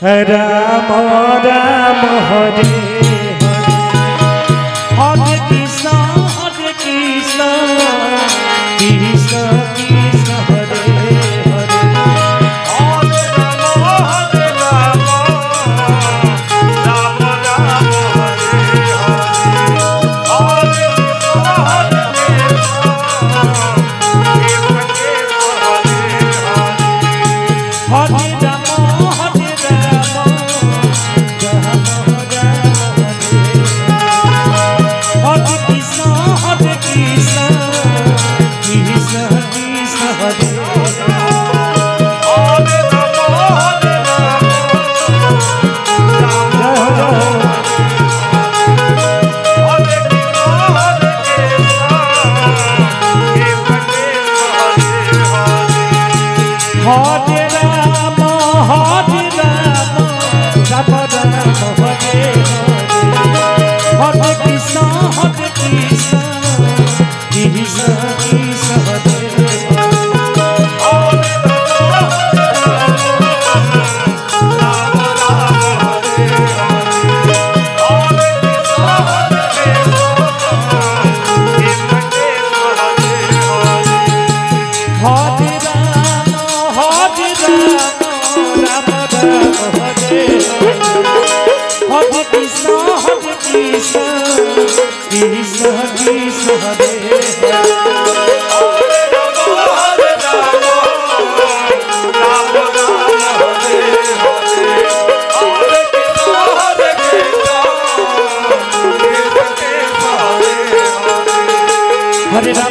Ram Ram Hare Hare Krishna Krishna Krishna Krishna Hare Hare Hare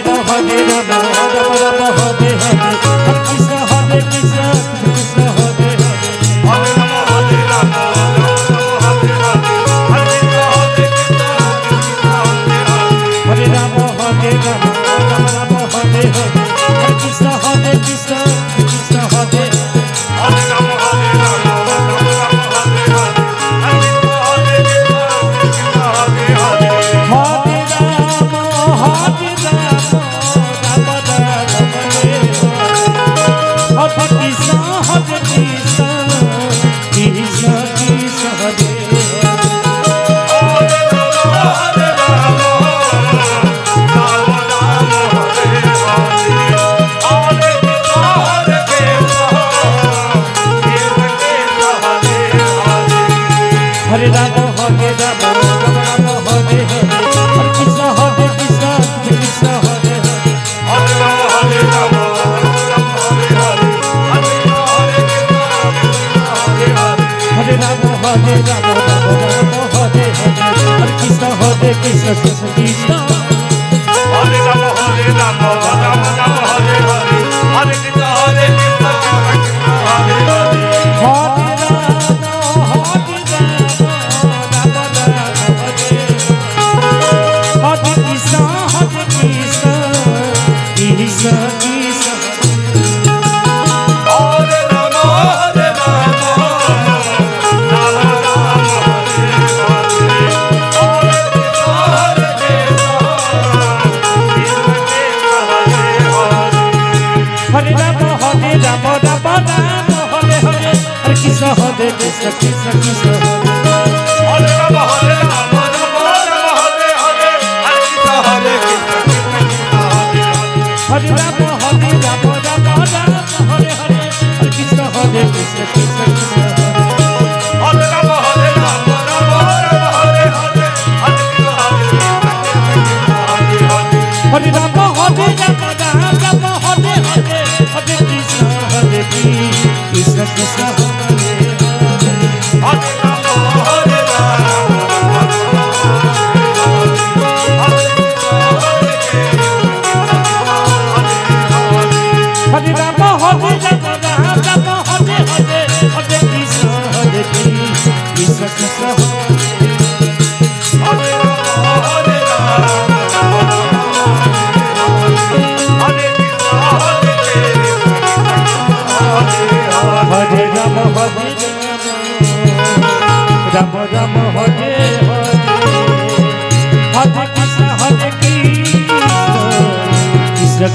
Ram Ram Ram Hare Hare Hare Hare Ram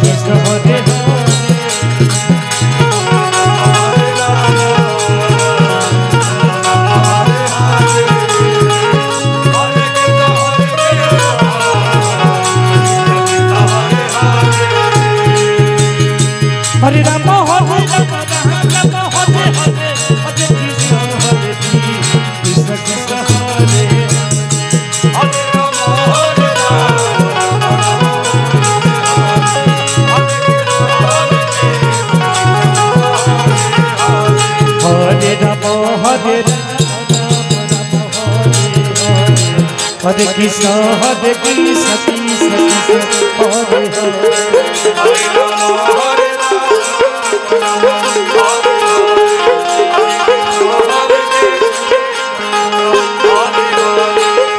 Krishna Hare Hare Hare Rama Hare Rama Rama Hare Hare Hare Krishna Hare Krishna Krishna Hare Hare Rama Hare Hare Krishna Hare Krishna Krishna Hare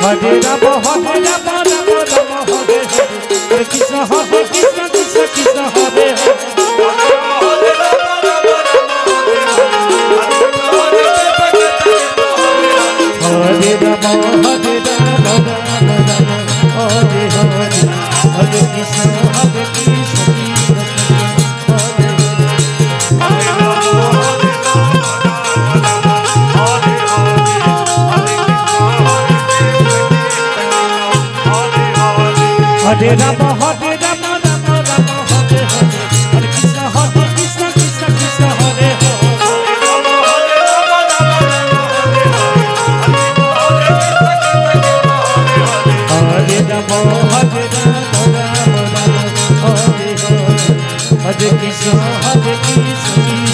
Hare Rama Hare Rama Rama Rama Hare Hare Krishna Hare Krishna Krishna Krishna Hare Hare Rama Hare Rama Rama Rama Hare Hare Hare Krishna Hare Krishna Krishna Hare Hare Rama Hare Rama Rama Rama Hare Hare Hare Krishna Hare Krishna Krishna Krishna Hare Hare Rama Hare Rama Rama Rama Hare Hare Hare Krishna Hare Krishna